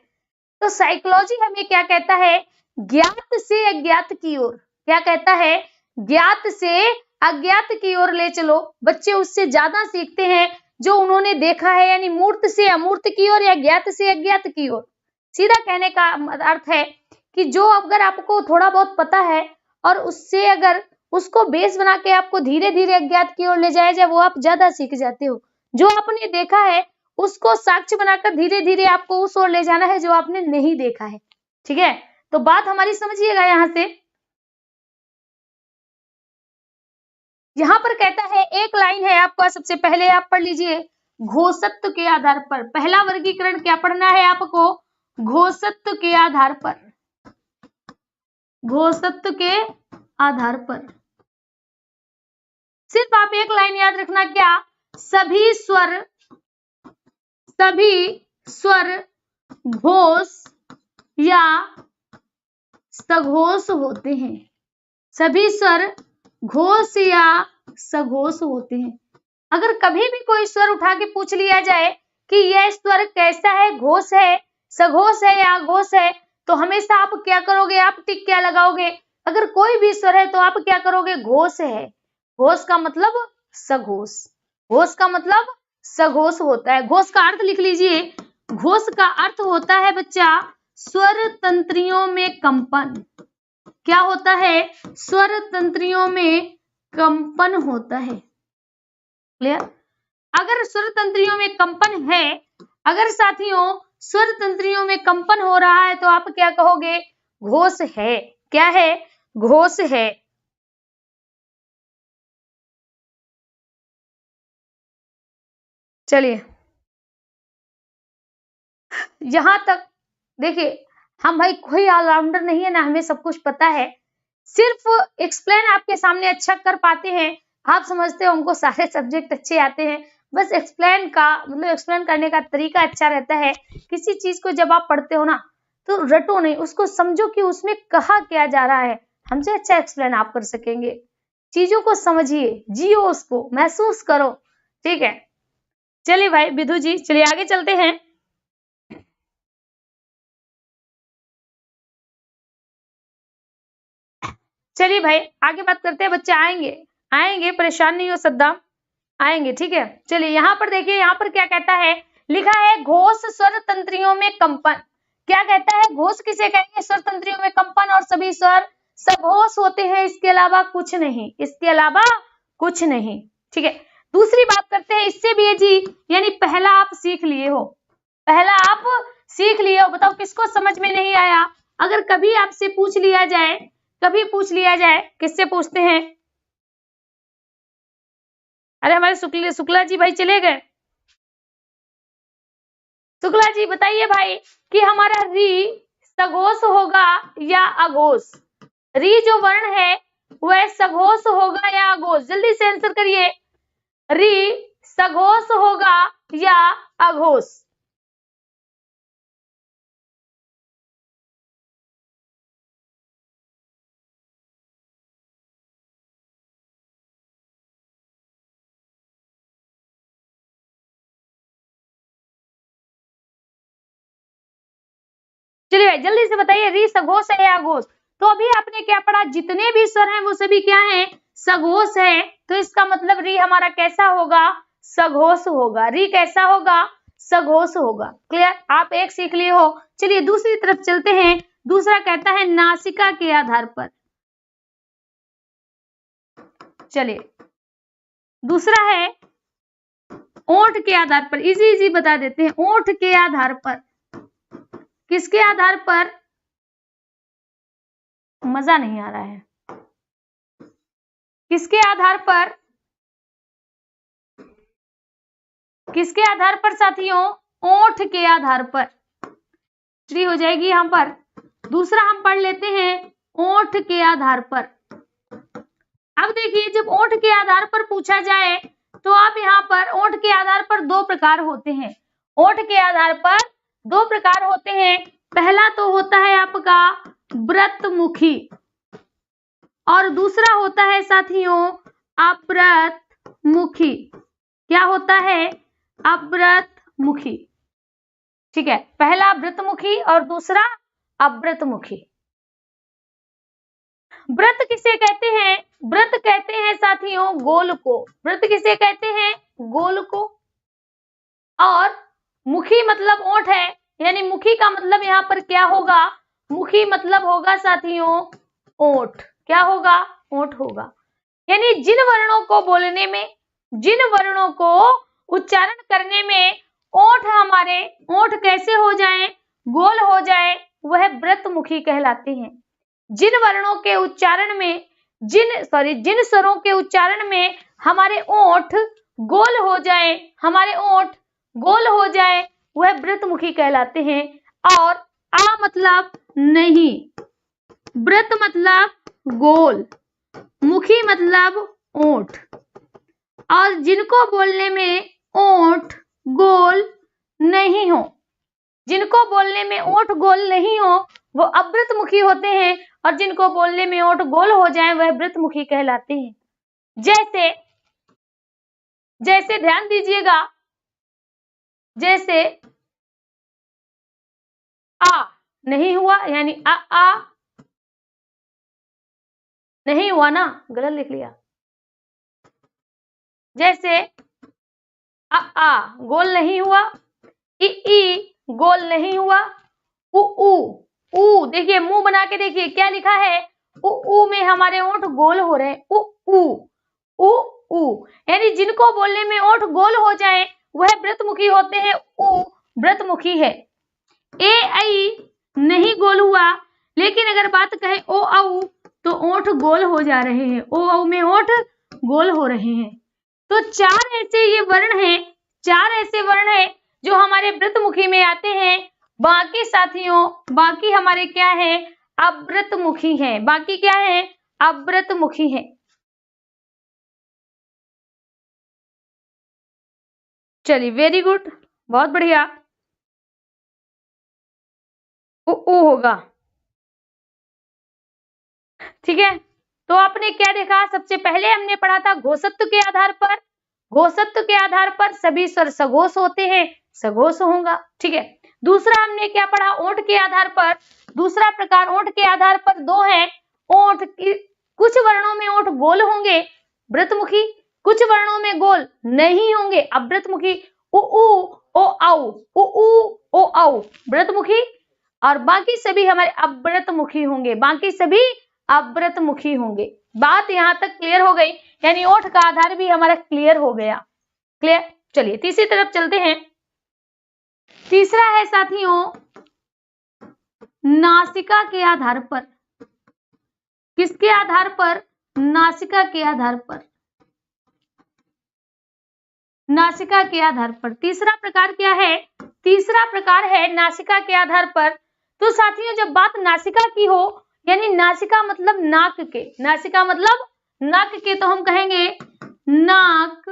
तो साइकोलॉजी हमें क्या कहता है? ज्ञात से अज्ञात की ओर। क्या कहता है? ज्ञात से अज्ञात की ओर ले चलो। बच्चे उससे ज्यादा सीखते हैं जो उन्होंने देखा है, यानी मूर्त से अमूर्त की ओर या ज्ञात से अज्ञात की ओर। सीधा कहने का अर्थ है कि जो अगर आपको थोड़ा बहुत पता है और उससे अगर उसको बेस बना के आपको धीरे धीरे अज्ञात की ओर ले जाया जाए, वो आप ज्यादा सीख जाते हो। जो आपने देखा है उसको साक्ष्य बनाकर धीरे धीरे आपको उस ओर ले जाना है जो आपने नहीं देखा है। ठीक है, तो बात हमारी समझिएगा। यहाँ से यहाँ पर कहता है एक लाइन है आपका, सबसे पहले आप पढ़ लीजिए। घोषत्व के आधार पर पहला वर्गीकरण क्या पढ़ना है आपको? घोषत्व के आधार पर। घोषत्व के आधार पर सिर्फ आप एक लाइन याद रखना, क्या? सभी स्वर घोष या सघोष होते हैं। सभी स्वर घोष या सघोष होते हैं। अगर कभी भी कोई स्वर उठा के पूछ लिया जाए कि यह स्वर कैसा है, घोष है, सघोष है या घोष है, तो हमेशा आप क्या करोगे? आप टिक क्या लगाओगे? अगर कोई भी स्वर है तो आप क्या करोगे? घोष है। घोष का मतलब सघोष। घोष का मतलब सघोष होता है। घोष का अर्थ लिख लीजिए। घोष का अर्थ होता है बच्चा स्वर तंत्रियों में कंपन। क्या होता है? स्वर तंत्रियों में कंपन होता है। क्लियर? अगर स्वर तंत्रियों में कंपन है, अगर साथियों स्वर तंत्रियों में कंपन हो रहा है तो आप क्या कहोगे? घोष है। क्या है? घोष है। चलिए यहां तक देखिए, हम भाई कोई ऑलराउंडर नहीं है ना, हमें सब कुछ पता है। सिर्फ एक्सप्लेन आपके सामने अच्छा कर पाते हैं। आप समझते हो हमको सारे सब्जेक्ट अच्छे आते हैं, बस एक्सप्लेन का मतलब एक्सप्लेन करने का तरीका अच्छा रहता है। किसी चीज को जब आप पढ़ते हो ना तो रटो नहीं, उसको समझो कि उसमें कहा क्या जा रहा है। हमसे अच्छा एक्सप्लेन आप कर सकेंगे। चीजों को समझिए, जियो, उसको महसूस करो। ठीक है, चलिए भाई विधु जी, चलिए आगे चलते हैं। चलिए भाई आगे बात करते हैं। बच्चे आएंगे, आएंगे, परेशान नहीं हो सद्दाम, आएंगे। ठीक है, चलिए यहाँ पर देखिए, यहाँ पर क्या कहता है, लिखा है घोष स्वर तंत्रियों में कंपन। क्या कहता है? घोष किसे कहेंगे? स्वर तंत्रियों में कंपन, और सभी स्वर सघोष होते हैं, इसके अलावा कुछ नहीं, इसके अलावा कुछ नहीं। ठीक है, दूसरी बात करते हैं, इससे भी है जी, यानी पहला आप सीख लिए हो, पहला आप सीख लिए हो। बताओ किसको समझ में नहीं आया? अगर कभी आपसे पूछ लिया जाए, कभी पूछ लिया जाए, किससे पूछते हैं? अरे हमारे शुक्ला जी भाई चले गए। शुक्ला जी बताइए भाई कि हमारा री सघोष होगा या अघोष? री जो वर्ण है वह सघोष होगा या अघोष? जल्दी से आंसर करिए। री सघोष होगा या अघोष? चलिए भाई जल्दी से बताइए, री सघोष है या अघोष? तो अभी आपने क्या पढ़ा? जितने भी स्वर हैं वो सभी क्या हैं? सघोष है। तो इसका मतलब री हमारा कैसा होगा? सघोष होगा। री कैसा होगा? सघोष होगा। क्लियर? आप एक सीख लिए हो। चलिए दूसरी तरफ चलते हैं। दूसरा कहता है नासिका के आधार पर। चलिए दूसरा है ओंठ के आधार पर। इजी इजी बता देते हैं। ओंठ के आधार पर, किसके आधार पर? मजा नहीं आ रहा है। किसके आधार पर? किसके आधार पर साथियों? ओंठ के आधार पर। श्री हो जाएगी यहां पर। दूसरा हम पढ़ लेते हैं ओंठ के आधार पर। अब देखिए, जब ओंठ के आधार पर पूछा जाए तो आप यहाँ पर ओंठ के आधार पर दो प्रकार होते हैं। ओंठ के आधार पर दो प्रकार होते हैं। पहला तो होता है आपका व्रतमुखी, और दूसरा होता है साथियों अव्रतमुखी। क्या होता है? अव्रतमुखी। ठीक है, पहला व्रतमुखी और दूसरा अव्रतमुखी। व्रत किसे कहते हैं? व्रत कहते हैं साथियों गोल को। व्रत किसे कहते हैं? गोल को। और मुखी मतलब ओंठ है, यानी मुखी का मतलब यहाँ पर क्या होगा? मुखी मतलब होगा साथियों ओंठ। क्या होगा? ओंठ होगा। यानी जिन वर्णों को बोलने में, जिन वर्णों को उच्चारण करने में ओंठ हमारे ओंठ कैसे हो जाएं? गोल हो जाए, वह व्रतमुखी कहलाते हैं। जिन वर्णों के उच्चारण में, जिन स्वरों के उच्चारण में हमारे ओंठ गोल हो जाए, हमारे ओंठ गोल हो जाए, वह व्रतमुखी कहलाते हैं। और आ मतलब नहीं, व्रत मतलब गोल, मुखी मतलब ओंठ। और जिनको बोलने में ओंठ गोल नहीं हो, जिनको बोलने में ओंठ गोल नहीं हो, वो अव्रतमुखी होते हैं। और जिनको बोलने में ओंठ गोल हो जाए, वह व्रतमुखी कहलाते हैं। जैसे जैसे ध्यान दीजिएगा, जैसे आ नहीं हुआ, यानी आ नहीं हुआ ना, गलत लिख लिया। जैसे आ गोल नहीं हुआ, ई गोल नहीं हुआ, ऊ देखिए, मुंह बना के देखिए क्या लिखा है। ऊ में हमारे ओंठ गोल हो रहे हैं। ऊ यानी जिनको बोलने में ओंठ गोल हो जाए, वह व्रतमुखी होते हैं। ऊ व्रतमुखी है। ए आई नहीं गोल हुआ, लेकिन अगर बात कहें ओ औ तो ओंठ गोल हो जा रहे हैं, ओ औ में ओंठ गोल हो रहे हैं। तो चार ऐसे ये वर्ण हैं, चार ऐसे वर्ण हैं जो हमारे व्रतमुखी में आते हैं। बाकी साथियों, बाकी हमारे क्या है, अव्रतमुखी हैं। बाकी क्या है, अव्रतमुखी हैं। चलिए वेरी गुड, बहुत बढ़िया। उ होगा, ठीक है। तो आपने क्या देखा, सबसे पहले हमने पढ़ा था घोषत्व के आधार पर, घोषत्व के आधार पर सभी स्वर सघोष होते हैं, सघोष होगा, ठीक है। दूसरा हमने क्या पढ़ा, ओंठ के आधार पर, दूसरा प्रकार ओंठ के आधार पर दो है। ओंठ की कुछ वर्णों में ओंठ गोल होंगे व्रतमुखी, कुछ वर्णों में गोल नहीं होंगे अव्रतमुखी। उ ओ औ, उ ओ औ व्रतमुखी, और बाकी सभी हमारे अव्रतमुखी होंगे, बाकी सभी अव्रतमुखी होंगे। बात यहां तक क्लियर हो गई, यानी ओठ का आधार भी हमारा क्लियर हो गया। क्लियर। चलिए तीसरी तरफ चलते हैं। तीसरा है साथियों नासिका के आधार पर। किसके आधार पर, नासिका के आधार पर, नासिका के आधार पर। तीसरा प्रकार क्या है, तीसरा प्रकार है नासिका के आधार पर। तो साथियों जब बात नासिका की हो, यानी नासिका मतलब नाक के, नासिका मतलब नाक के, तो हम कहेंगे नाक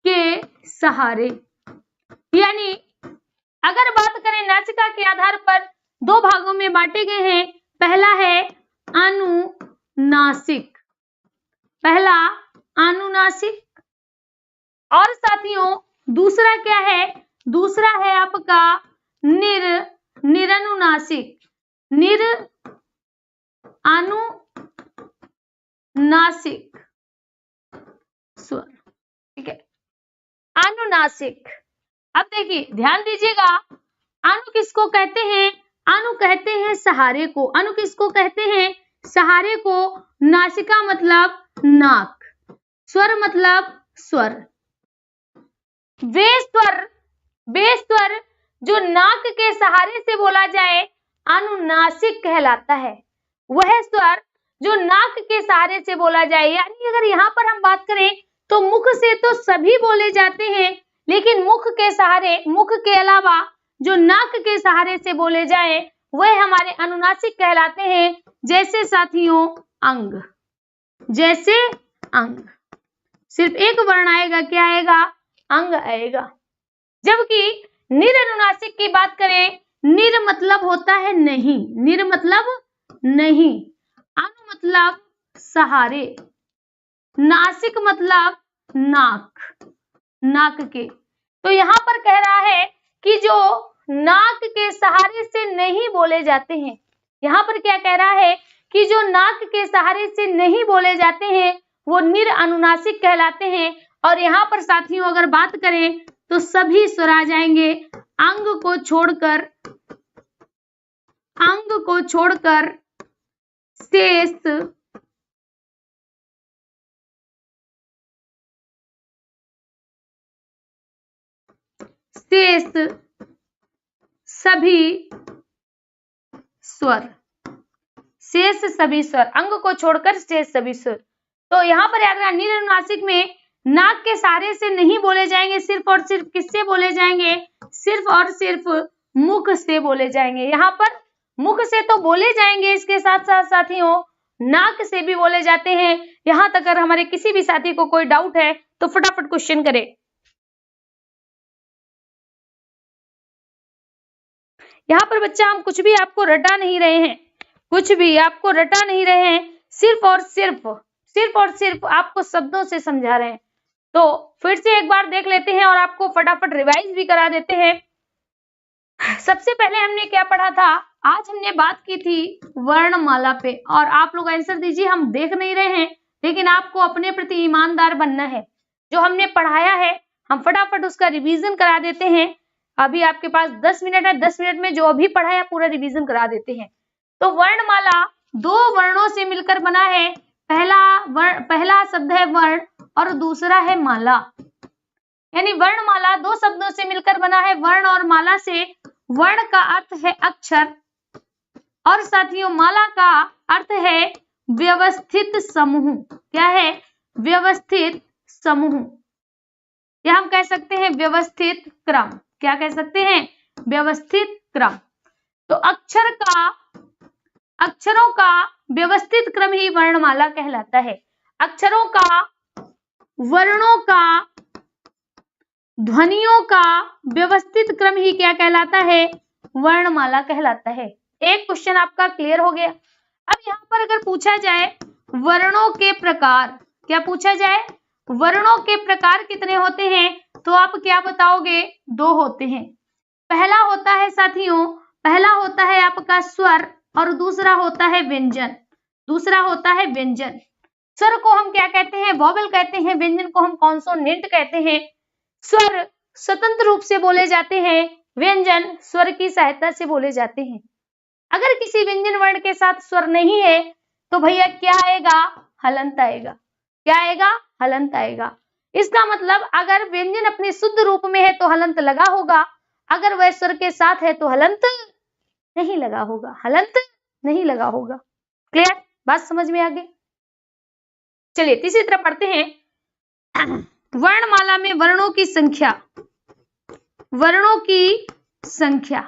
के सहारे। यानी अगर बात करें नासिका के आधार पर दो भागों में बांटे गए हैं। पहला है अनुनासिक, पहला अनुनासिक, और साथियों दूसरा क्या है, दूसरा है आपका निरनुनासिक, अनुनासिक स्वर, ठीक है। अनुनासिक, अब देखिए ध्यान दीजिएगा, अनु किसको कहते हैं, अनु कहते हैं सहारे को, अनु किसको कहते हैं, सहारे को। नासिका मतलब नाक, स्वर मतलब स्वर। वे स्वर जो नाक के सहारे से बोला जाए अनुनासिक कहलाता है। वह स्वर जो नाक के सहारे से बोला जाए, यानी अगर यहाँ पर हम बात करें तो मुख से तो सभी बोले जाते हैं, लेकिन मुख के सहारे, मुख के अलावा जो नाक के सहारे से बोले जाए वह हमारे अनुनासिक कहलाते हैं। जैसे साथियों अंग, जैसे अंग, सिर्फ एक वर्ण आएगा, क्या आएगा, अंग आएगा। जबकि निरनुनासिक की बात करें, निर मतलब होता है नहीं, निर मतलब नहीं, अनु मतलब सहारे, नासिक मतलब नाक, नाक के। तो यहाँ पर कह रहा है कि जो नाक के सहारे से नहीं बोले जाते हैं, यहाँ पर क्या कह रहा है कि जो नाक के सहारे से नहीं बोले जाते हैं वो निर अनुनासिक कहलाते हैं। और यहाँ पर साथियों अगर बात करें तो सभी स्वर आ जाएंगे अंग को छोड़कर, अंग को छोड़कर शेष सभी स्वर, शेष सभी स्वर, अंग को छोड़कर शेष सभी स्वर। तो यहाँ पर याद रखना निरनुनासिक में नाक के सहारे से नहीं बोले जाएंगे, सिर्फ और सिर्फ किससे बोले जाएंगे, सिर्फ और सिर्फ मुख से बोले जाएंगे। यहाँ पर मुख से तो बोले जाएंगे, इसके साथ साथ साथियों नाक से भी बोले जाते हैं। यहाँ तक अगर हमारे किसी भी साथी को कोई डाउट है तो फटाफट क्वेश्चन करे। यहाँ पर बच्चा हम कुछ भी आपको रटा नहीं रहे हैं, कुछ भी आपको रटा नहीं रहे हैं, सिर्फ और सिर्फ आपको शब्दों से समझा रहे हैं। तो फिर से एक बार देख लेते हैं और आपको फटाफट रिवाइज भी करा देते हैं। सबसे पहले हमने क्या पढ़ा था, आज हमने बात की थी वर्णमाला पे, और आप लोग आंसर दीजिए, हम देख नहीं रहे हैं लेकिन आपको अपने प्रति ईमानदार बनना है। जो हमने पढ़ाया है हम फटाफट उसका रिवीजन करा देते हैं। अभी आपके पास 10 मिनट है, 10 मिनट में जो अभी पढ़ाया पूरा रिवीजन करा देते हैं। तो वर्णमाला दो वर्णों से मिलकर बना है, पहला शब्द है वर्ण और दूसरा है माला। यानी वर्णमाला दो शब्दों से मिलकर बना है, वर्ण और माला से। वर्ण का अर्थ है अक्षर, और साथियों माला का अर्थ है व्यवस्थित समूह। क्या है? व्यवस्थित समूह, या हम कह सकते हैं व्यवस्थित क्रम। क्या कह सकते हैं? व्यवस्थित क्रम। तो अक्षरों का व्यवस्थित क्रम ही वर्णमाला कहलाता है। अक्षरों का, वर्णों का, ध्वनियों का व्यवस्थित क्रम ही क्या कहलाता है? वर्णमाला कहलाता है। एक क्वेश्चन आपका क्लियर हो गया। अब यहाँ पर अगर पूछा जाए वर्णों के प्रकार, क्या पूछा जाए? वर्णों के प्रकार कितने होते हैं? तो आप क्या बताओगे? 2 होते हैं। पहला होता है साथियों, पहला होता है आपका स्वर और दूसरा होता है व्यंजन। दूसरा होता है व्यंजन। स्वर को हम क्या कहते हैं? वॉवेल कहते हैं। व्यंजन को हम कॉन्सोनेंट कहते हैं। स्वर स्वतंत्र रूप से बोले जाते हैं, व्यंजन स्वर की सहायता से बोले जाते हैं। अगर किसी व्यंजन वर्ण के साथ स्वर नहीं है तो भैया क्या आएगा? हलंत आएगा। क्या आएगा? हलंत आएगा। इसका मतलब अगर व्यंजन अपने शुद्ध रूप में है तो हलंत लगा होगा, अगर वह स्वर के साथ है तो हलंत नहीं लगा होगा। हलंत नहीं लगा होगा। क्लियर? बात समझ में आ गई? चलिए तीसरी तरफ पढ़ते हैं। वर्णमाला में वर्णों की संख्या। वर्णों की संख्या,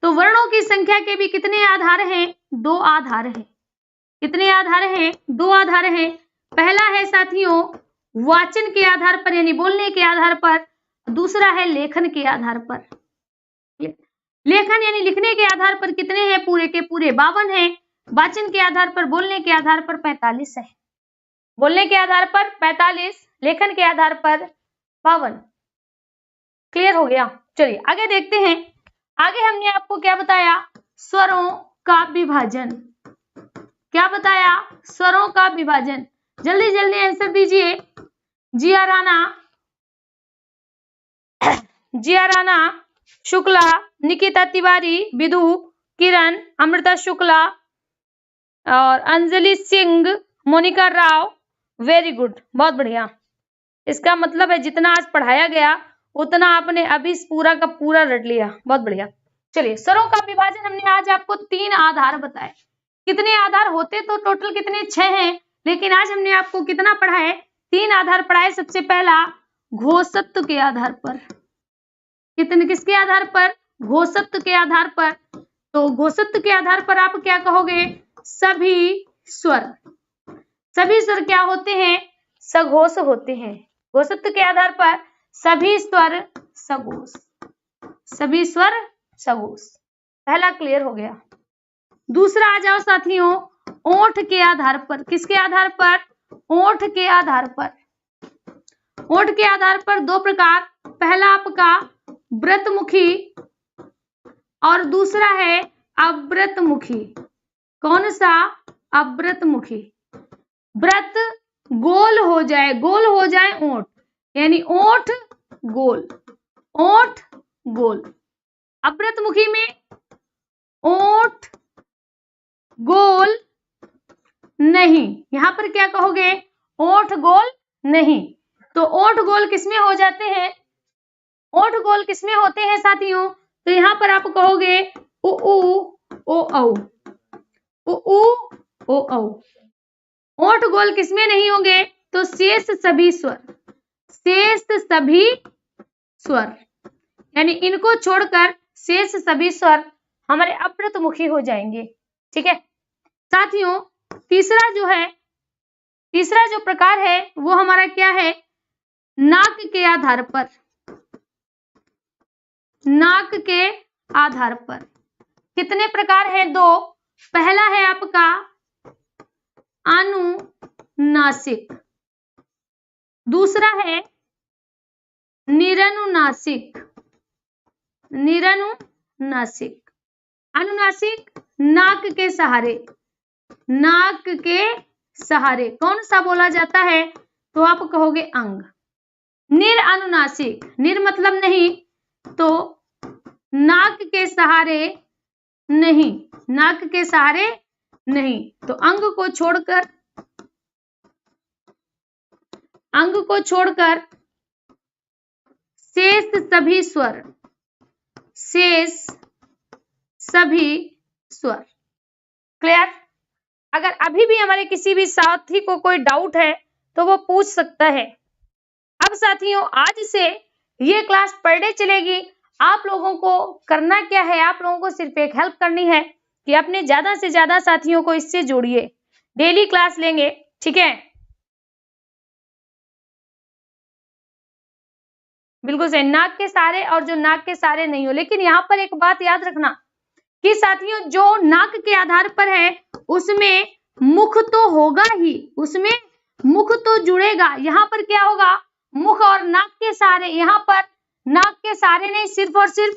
तो वर्णों की संख्या के भी कितने आधार हैं? 2 आधार हैं। कितने आधार हैं? 2 आधार हैं। पहला है साथियों वाचन के आधार पर यानी बोलने के आधार पर, दूसरा है लेखन के आधार पर। लेखन यानी लिखने के आधार पर कितने हैं? पूरे के पूरे 52 हैं। वाचन के आधार पर, बोलने के आधार पर 45 है। बोलने के आधार पर 45, लेखन के आधार पर 52। क्लियर हो गया? चलिए आगे देखते हैं। आगे हमने आपको क्या बताया? स्वरों का विभाजन। क्या बताया? स्वरों का विभाजन। जल्दी जल्दी आंसर दीजिए। जिया राणा शुक्ला, निकिता तिवारी, विदु, किरण, अमृता शुक्ला और अंजलि सिंह, मोनिका राव। वेरी गुड, बहुत बढ़िया। इसका मतलब है जितना आज पढ़ाया गया उतना आपने अभी पूरा का पूरा रट लिया। बहुत बढ़िया। चलिए स्वरों का विभाजन हमने आज आपको 3 आधार बताए। कितने आधार होते तो टोटल कितने? 6 हैं, लेकिन आज हमने आपको कितना पढ़ाए? 3 आधार पढ़ाए। सबसे पहला घोषत्व के आधार पर। कितने? किसके आधार पर? घोषत्व के आधार पर। तो घोषत्व के आधार पर आप क्या कहोगे? सभी स्वर। सभी स्वर क्या होते हैं? सघोष होते हैं। घोषत्व के आधार पर सभी स्वर सघोष। सभी स्वर सघोष। पहला क्लियर हो गया। दूसरा आ जाओ साथियों ओठ के आधार पर। किसके आधार पर? ओठ के आधार पर। ओठ के आधार पर 2 प्रकार। पहला आपका व्रतमुखी और दूसरा है अव्रतमुखी। कौन सा? अव्रतमुखी। व्रत गोल हो जाए, गोल हो जाए ओठ, यानी ओठ गोल, ओठ गोल। अव्रतमुखी में ओठ गोल नहीं। यहां पर क्या कहोगे? ओठ गोल नहीं। तो ओठ गोल किसमें हो जाते हैं? ओठ गोल किसमें होते हैं साथियों? तो यहां पर आप कहोगे उ ओ औ। उ ओ औ। ओठ गोल किसमें नहीं होंगे? तो शेष सभी स्वर। शेष सभी स्वर, यानी इनको छोड़कर शेष सभी स्वर हमारे अव्रतमुखी हो जाएंगे। ठीक है साथियों, तीसरा जो प्रकार है वो हमारा क्या है? नाक के आधार पर। नाक के आधार पर कितने प्रकार है? 2। पहला है आपका अनुनासिक, दूसरा है निरनुनासिक। निरनुनासिक। अनुनासिक नाक के सहारे, नाक के सहारे कौन सा बोला जाता है? तो आप कहोगे अंग। निरअनुनासिक, निर मतलब नहीं, तो नाक के सहारे नहीं, नाक के सहारे नहीं, तो अंग को छोड़कर शेष सभी स्वर, शेष सभी स्वर। क्लियर? अगर अभी भी हमारे किसी भी साथी को कोई डाउट है तो वो पूछ सकता है। अब साथियों, आज से ये क्लास पर डे चलेगी। आप लोगों को करना क्या है, आप लोगों को सिर्फ एक हेल्प करनी है कि अपने ज्यादा से ज्यादा साथियों को इससे जोड़िए। डेली क्लास लेंगे, ठीक है? बिल्कुल सही, नाक के सहारे और जो नाक के सहारे नहीं हो। लेकिन यहाँ पर एक बात याद रखना कि साथियों, जो नाक के आधार पर है उसमें मुख तो होगा ही, उसमें मुख तो जुड़ेगा। यहाँ पर क्या होगा, मुख और नाक के सहारे। यहाँ पर नाक के सहारे नहीं, सिर्फ और सिर्फ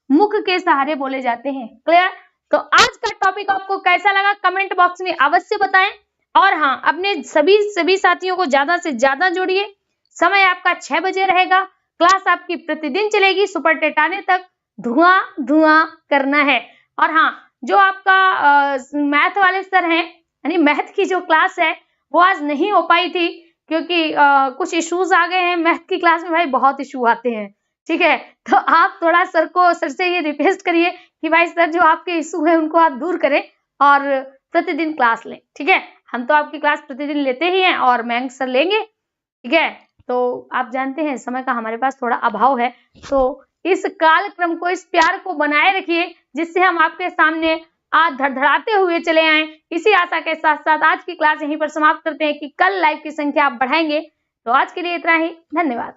मुख के सहारे बोले जाते हैं। क्लियर? तो आज का टॉपिक आपको कैसा लगा कमेंट बॉक्स में अवश्य बताएं। और हाँ, अपने सभी साथियों को ज्यादा से ज्यादा जोड़िए। समय आपका 6 बजे रहेगा। क्लास आपकी प्रतिदिन चलेगी, सुपर टेट आने तक धुआं धुआं करना है। और हाँ, जो आपका मैथ वाले सर हैं, यानी मैथ की जो क्लास है वो आज नहीं हो पाई थी क्योंकि कुछ इश्यूज आ गए हैं मैथ की क्लास में। भाई बहुत इशू आते हैं, ठीक है? तो आप थोड़ा सर से ये रिक्वेस्ट करिए कि भाई सर, जो आपके इशू है उनको आप दूर करें और प्रतिदिन क्लास लें, ठीक है? हम तो आपकी क्लास प्रतिदिन लेते ही हैं और मयंक सर लेंगे, ठीक है? तो आप जानते हैं समय का हमारे पास थोड़ा अभाव है, तो इस कालक्रम को, इस प्यार को बनाए रखिए जिससे हम आपके सामने आज धड़धड़ाते हुए चले आए। इसी आशा के साथ साथ आज की क्लास यहीं पर समाप्त करते हैं कि कल लाइव की संख्या आप बढ़ाएंगे। तो आज के लिए इतना ही, धन्यवाद।